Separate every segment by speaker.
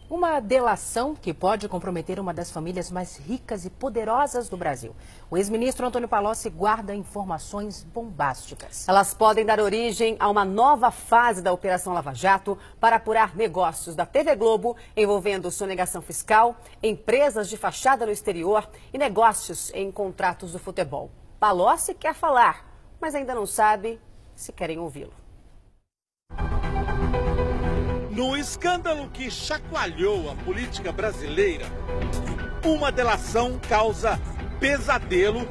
Speaker 1: Uma delação que pode comprometer uma das famílias mais ricas e poderosas do Brasil. O ex-ministro Antônio Palocci guarda informações bombásticas.
Speaker 2: Elas podem dar origem a uma nova fase da Operação Lava Jato para apurar negócios da TV Globo envolvendo sonegação fiscal, empresas de fachada no exterior e negócios em contratos do futebol. Palocci quer falar, mas ainda não sabe se querem ouvi-lo.
Speaker 3: No escândalo que chacoalhou a política brasileira, uma delação causa pesadelo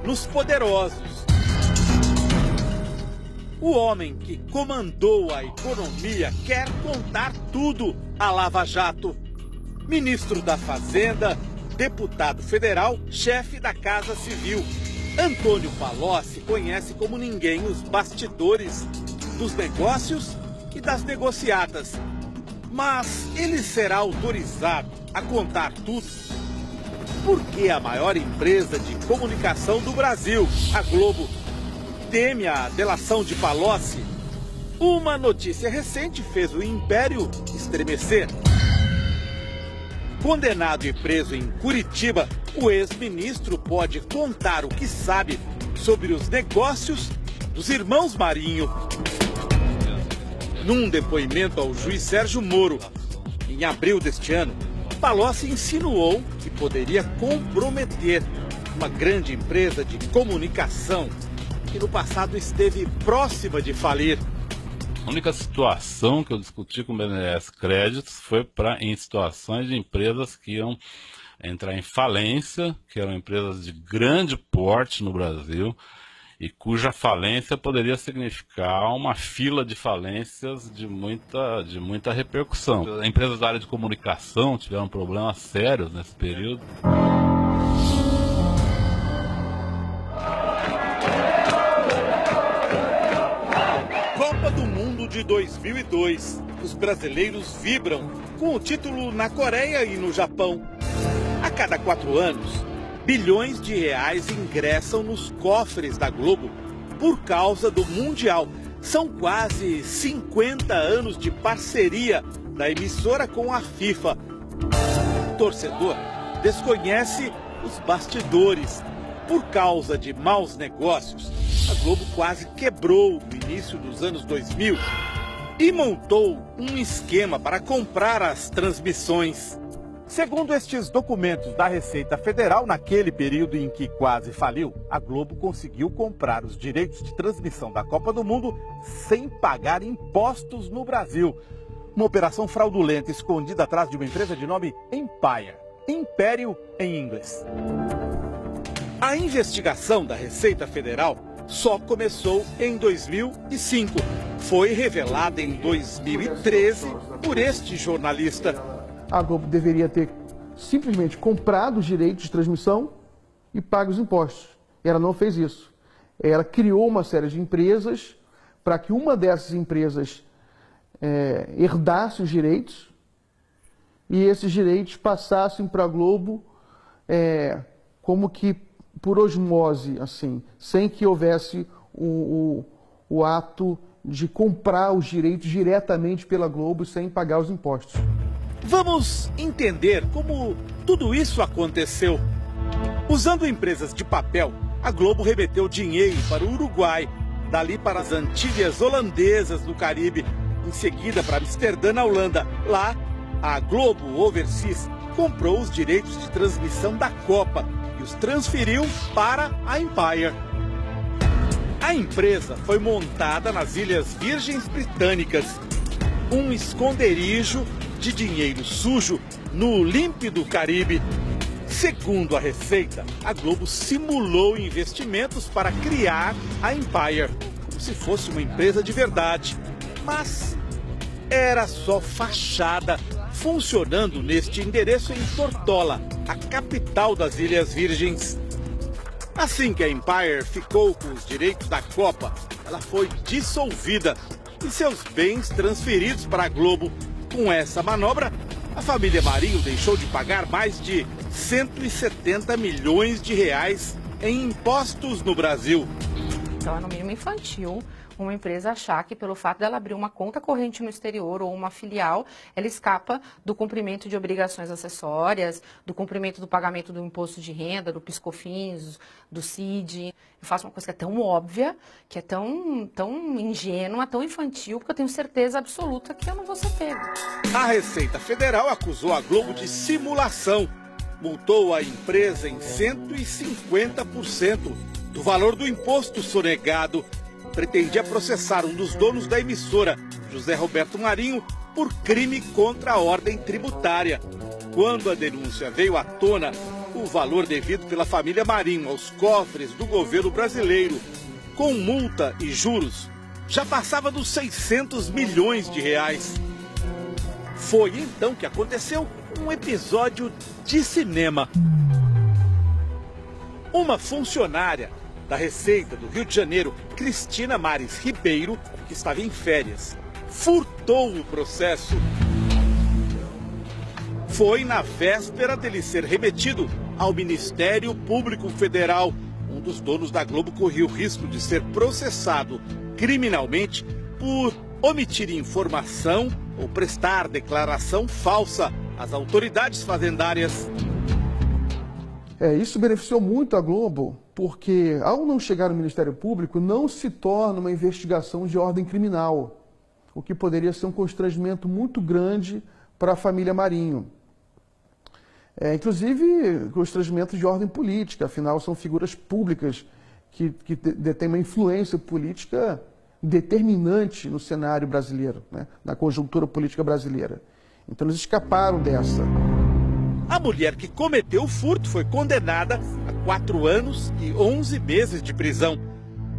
Speaker 3: nos poderosos. O homem que comandou a economia quer contar tudo à Lava Jato. Ministro da Fazenda, deputado federal, chefe da Casa Civil. Antônio Palocci conhece como ninguém os bastidores dos negócios e das negociatas. Mas ele será autorizado a contar tudo? Porque a maior empresa de comunicação do Brasil, a Globo, teme a delação de Palocci? Uma notícia recente fez o império estremecer. Condenado e preso em Curitiba, o ex-ministro pode contar o que sabe sobre os negócios dos irmãos Marinho. Num depoimento ao juiz Sérgio Moro, em abril deste ano, Palocci insinuou que poderia comprometer uma grande empresa de comunicação que no passado esteve próxima de falir.
Speaker 4: A única situação que eu discuti com o BNDES Créditos foi em situações de empresas que iam entrar em falência, que eram empresas de grande porte no Brasil, e cuja falência poderia significar uma fila de falências de muita repercussão. Empresas da área de comunicação tiveram problemas sérios nesse período.
Speaker 3: Copa do Mundo de 2002. Os brasileiros vibram com o título na Coreia e no Japão. A cada 4 anos, bilhões de reais ingressam nos cofres da Globo por causa do Mundial. São quase 50 anos de parceria da emissora com a FIFA. O torcedor desconhece os bastidores. Por causa de maus negócios, a Globo quase quebrou no início dos anos 2000 e montou um esquema para comprar as transmissões. Segundo estes documentos da Receita Federal, naquele período em que quase faliu, a Globo conseguiu comprar os direitos de transmissão da Copa do Mundo sem pagar impostos no Brasil. Uma operação fraudulenta escondida atrás de uma empresa de nome Empire, Império em inglês. A investigação da Receita Federal só começou em 2005. Foi revelada em 2013 por este jornalista.
Speaker 5: A Globo deveria ter simplesmente comprado os direitos de transmissão e pago os impostos. E ela não fez isso. Ela criou uma série de empresas para que uma dessas empresas herdasse os direitos e esses direitos passassem para a Globo como que por osmose, assim, sem que houvesse o ato de comprar os direitos diretamente pela Globo sem pagar os impostos.
Speaker 3: Vamos entender como tudo isso aconteceu. Usando empresas de papel, a Globo remeteu dinheiro para o Uruguai, dali para as Antilhas Holandesas no Caribe, em seguida para Amsterdã, na Holanda. Lá, a Globo Overseas comprou os direitos de transmissão da Copa e os transferiu para a Empire. A empresa foi montada nas Ilhas Virgens Britânicas, um esconderijo de dinheiro sujo no límpido Caribe. Segundo a Receita, a Globo simulou investimentos para criar a Empire, como se fosse uma empresa de verdade. Mas era só fachada, funcionando neste endereço em Tortola, a capital das Ilhas Virgens. Assim que a Empire ficou com os direitos da Copa, ela foi dissolvida e seus bens transferidos para a Globo. Com essa manobra, a família Marinho deixou de pagar mais de 170 milhões de reais em impostos no Brasil.
Speaker 1: Então é no mínimo infantil
Speaker 6: uma empresa achar que pelo fato dela abrir uma conta corrente no exterior ou uma filial, ela escapa do cumprimento de obrigações acessórias, do cumprimento do pagamento do imposto de renda, do PIS/COFINS, do CID. Eu faço uma coisa que é tão óbvia, que é tão ingênua, tão infantil, porque eu tenho certeza absoluta que eu não vou ser pego.
Speaker 3: A Receita Federal acusou a Globo de simulação. Multou a empresa em 150% do valor do imposto sonegado. Pretendia processar um dos donos da emissora, José Roberto Marinho, por crime contra a ordem tributária. Quando a denúncia veio à tona, o valor devido pela família Marinho aos cofres do governo brasileiro, com multa e juros, já passava dos 600 milhões de reais. Foi então que aconteceu um episódio de cinema. Uma funcionária da Receita do Rio de Janeiro, Cristina Mares Ribeiro, que estava em férias, furtou o processo. Foi na véspera dele ser remetido ao Ministério Público Federal. Um dos donos da Globo corria o risco de ser processado criminalmente por omitir informação ou prestar declaração falsa às autoridades fazendárias.
Speaker 5: Isso beneficiou muito a Globo, porque ao não chegar no Ministério Público, não se torna uma investigação de ordem criminal, o que poderia ser um constrangimento muito grande para a família Marinho. Inclusive, constrangimento de ordem política, afinal são figuras públicas que detêm uma influência política determinante no cenário brasileiro, né? Na conjuntura política brasileira. Então eles escaparam dessa.
Speaker 3: A mulher que cometeu o furto foi condenada a 4 anos e 11 meses de prisão,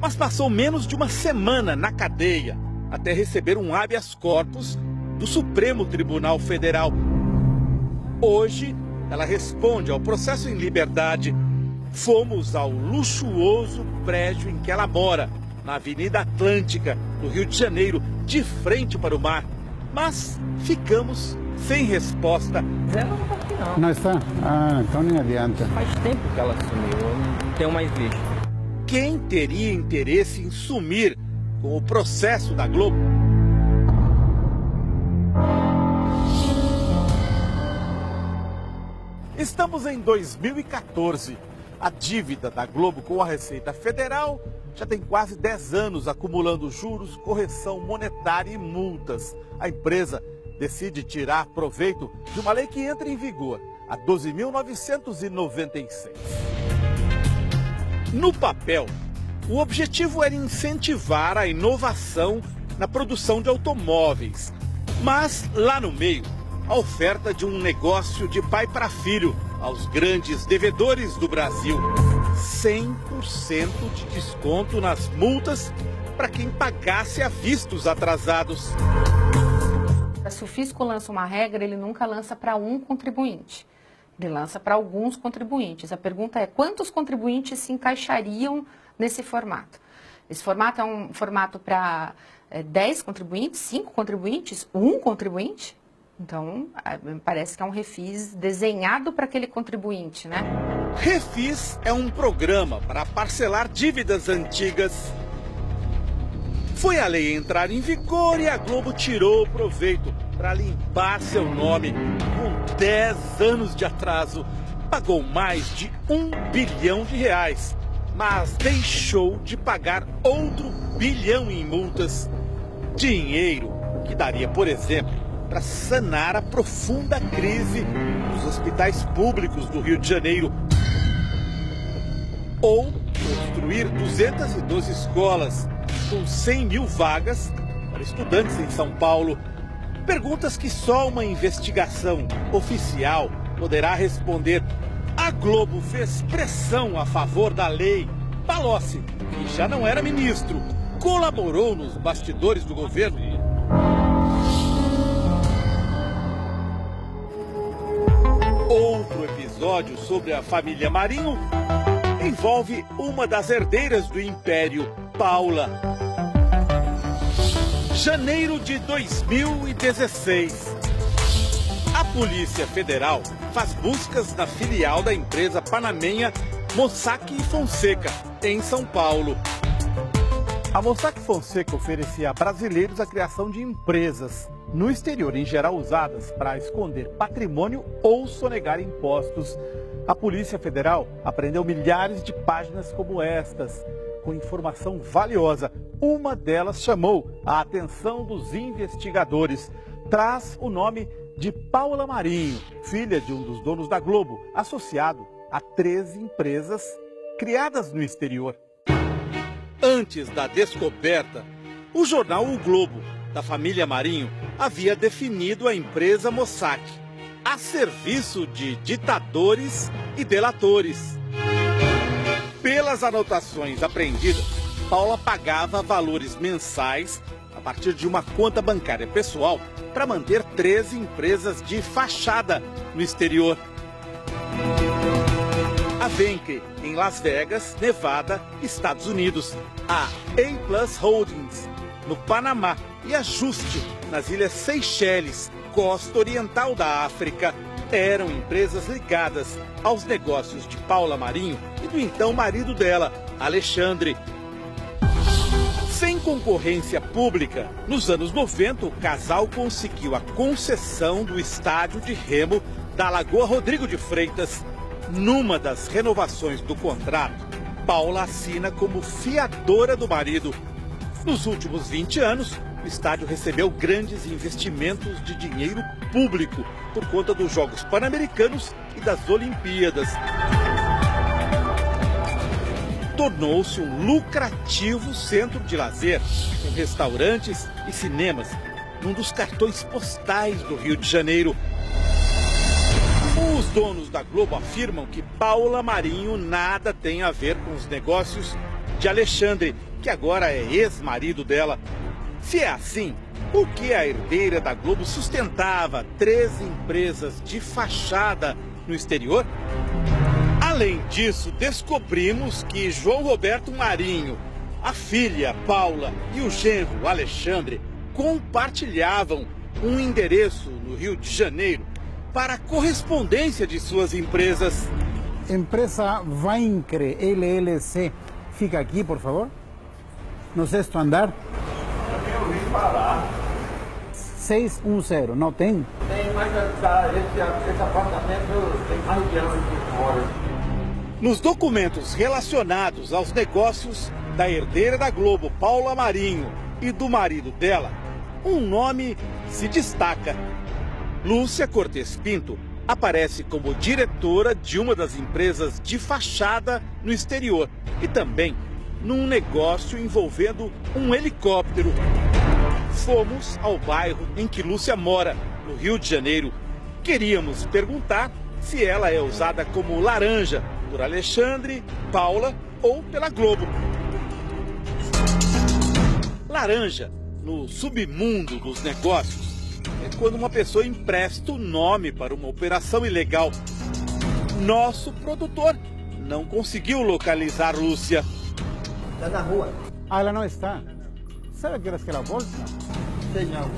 Speaker 3: mas passou menos de uma semana na cadeia até receber um habeas corpus do Supremo Tribunal Federal. Hoje, ela responde ao processo em liberdade. Fomos ao luxuoso prédio em que ela mora, na Avenida Atlântica, no Rio de Janeiro, de frente para o mar. Mas ficamos sem resposta.
Speaker 7: Ela não está aqui, não.
Speaker 8: Não está? Ah, então nem adianta.
Speaker 7: Faz tempo que ela sumiu, eu não tenho mais visto.
Speaker 3: Quem teria interesse em sumir com o processo da Globo? Estamos em 2014. A dívida da Globo com a Receita Federal já tem quase 10 anos acumulando juros, correção monetária e multas. A empresa decide tirar proveito de uma lei que entra em vigor, a 12.996. No papel, o objetivo era incentivar a inovação na produção de automóveis. Mas, lá no meio, a oferta de um negócio de pai para filho aos grandes devedores do Brasil. 100% de desconto nas multas para quem pagasse à vista os atrasados.
Speaker 6: Se o fisco lança uma regra, ele nunca lança para um contribuinte. Ele lança para alguns contribuintes. A pergunta é, quantos contribuintes se encaixariam nesse formato? Esse formato é um formato para 10 contribuintes, 5 contribuintes, 1 contribuinte? Então, parece que é um refis desenhado para aquele contribuinte, né?
Speaker 3: Refis é um programa para parcelar dívidas antigas. Foi a lei entrar em vigor e a Globo tirou o proveito para limpar seu nome. Com 10 anos de atraso, pagou mais de R$1 bilhão, mas deixou de pagar outro bilhão em multas. Dinheiro que daria, por exemplo, para sanar a profunda crise dos hospitais públicos do Rio de Janeiro. Ou construir 212 escolas com 100 mil vagas para estudantes em São Paulo. Perguntas que só uma investigação oficial poderá responder. A Globo fez pressão a favor da lei. Palocci, que já não era ministro, colaborou nos bastidores do governo. Outro episódio sobre a família Marinho envolve uma das herdeiras do Império, Paula. Janeiro de 2016. A Polícia Federal faz buscas na filial da empresa panamenha Mossack Fonseca, em São Paulo. A Mossack Fonseca oferecia a brasileiros a criação de empresas no exterior, em geral usadas para esconder patrimônio ou sonegar impostos. A Polícia Federal apreendeu milhares de páginas como estas, com informação valiosa. Uma delas chamou a atenção dos investigadores. Traz o nome de Paula Marinho, filha de um dos donos da Globo, associado a 13 empresas criadas no exterior. Antes da descoberta, o jornal O Globo, da família Marinho, havia definido a empresa Mossack a serviço de ditadores e delatores. Pelas anotações apreendidas, Paula pagava valores mensais a partir de uma conta bancária pessoal para manter 13 empresas de fachada no exterior. A Venke, em Las Vegas, Nevada, Estados Unidos. A A+ Holdings, no Panamá. E a Juste, nas Ilhas Seychelles, costa oriental da África. Eram empresas ligadas aos negócios de Paula Marinho e do então marido dela, Alexandre. Sem concorrência pública, nos anos 90, o casal conseguiu a concessão do estádio de remo da Lagoa Rodrigo de Freitas. Numa das renovações do contrato, Paula assina como fiadora do marido. Nos últimos 20 anos, o estádio recebeu grandes investimentos de dinheiro público por conta dos Jogos Pan-Americanos e das Olimpíadas. Tornou-se um lucrativo centro de lazer, com restaurantes e cinemas, num dos cartões postais do Rio de Janeiro. Os donos da Globo afirmam que Paula Marinho nada tem a ver com os negócios de Alexandre, que agora é ex-marido dela. Se é assim, por que a herdeira da Globo sustentava 13 empresas de fachada no exterior? Além disso, descobrimos que João Roberto Marinho, a filha Paula e o genro Alexandre compartilhavam um endereço no Rio de Janeiro para a correspondência de suas empresas.
Speaker 8: Empresa Vaincre LLC. Fica aqui, por favor. No sexto andar. 610, não tem?
Speaker 7: Tem, mas esse apartamento tem mais de anos de fora.
Speaker 3: Nos documentos relacionados aos negócios da herdeira da Globo, Paula Marinho, e do marido dela, um nome se destaca. Lúcia Cortes Pinto aparece como diretora de uma das empresas de fachada no exterior e também num negócio envolvendo um helicóptero. Fomos ao bairro em que Lúcia mora, no Rio de Janeiro. Queríamos perguntar se ela é usada como laranja por Alexandre, Paula ou pela Globo. Laranja, no submundo dos negócios, é quando uma pessoa empresta o nome para uma operação ilegal. Nosso produtor não conseguiu localizar Lúcia.
Speaker 7: Está na rua.
Speaker 8: Ah, ela não está. Sabe que horas que ela volta?
Speaker 7: Sei não.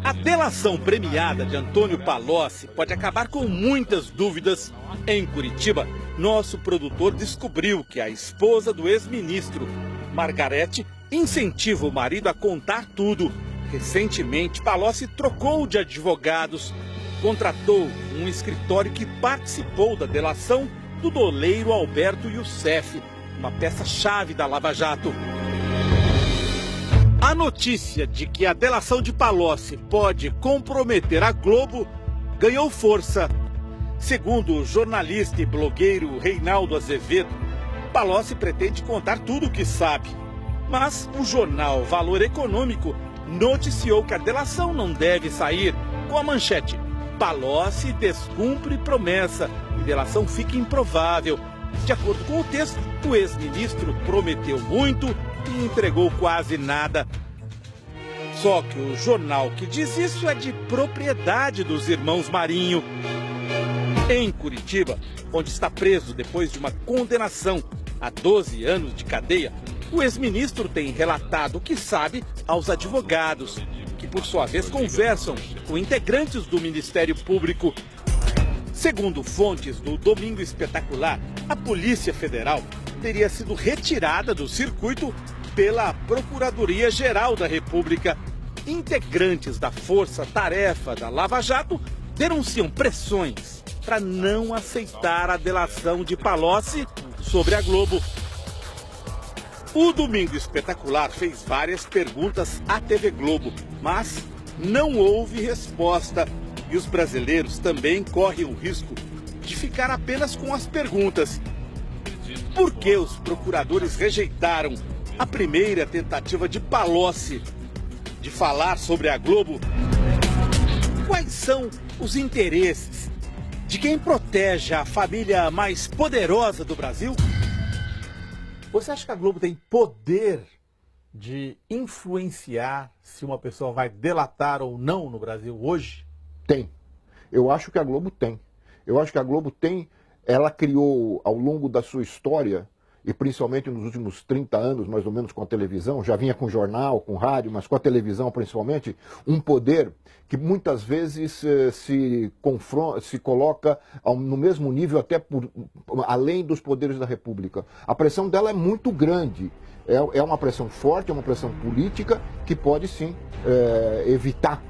Speaker 3: A delação premiada de Antônio Palocci pode acabar com muitas dúvidas. Em Curitiba, nosso produtor descobriu que a esposa do ex-ministro, Margarete, incentiva o marido a contar tudo. Recentemente, Palocci trocou de advogados, contratou um escritório que participou da delação do doleiro Alberto Youssef, uma peça-chave da Lava Jato. A notícia de que a delação de Palocci pode comprometer a Globo ganhou força. Segundo o jornalista e blogueiro Reinaldo Azevedo, Palocci pretende contar tudo o que sabe. Mas o jornal Valor Econômico noticiou que a delação não deve sair com a manchete: Palocci descumpre promessa e delação fica improvável. De acordo com o texto, o ex-ministro prometeu muito e entregou quase nada. Só que o jornal que diz isso é de propriedade dos irmãos Marinho. Em Curitiba, onde está preso depois de uma condenação a 12 anos de cadeia, o ex-ministro tem relatado o que sabe aos advogados, que por sua vez conversam com integrantes do Ministério Público. Segundo fontes do Domingo Espetacular, a Polícia Federal teria sido retirada do circuito pela Procuradoria-Geral da República. Integrantes da força-tarefa da Lava Jato denunciam pressões para não aceitar a delação de Palocci sobre a Globo. O Domingo Espetacular fez várias perguntas à TV Globo, mas não houve resposta. E os brasileiros também correm o risco de ficar apenas com as perguntas. Por que os procuradores rejeitaram a primeira tentativa de Palocci de falar sobre a Globo? Quais são os interesses de quem protege a família mais poderosa do Brasil? Você acha que a Globo tem poder de influenciar se uma pessoa vai delatar ou não no Brasil hoje?
Speaker 9: Tem. Eu acho que a Globo tem. Eu acho que a Globo tem, ela criou ao longo da sua história, e principalmente nos últimos 30 anos, mais ou menos, com a televisão, já vinha com jornal, com rádio, mas com a televisão principalmente, um poder que muitas vezes se coloca no mesmo nível, até além dos poderes da República. A pressão dela é muito grande. É uma pressão forte, é uma pressão política que pode sim evitar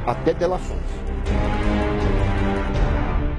Speaker 9: até delações.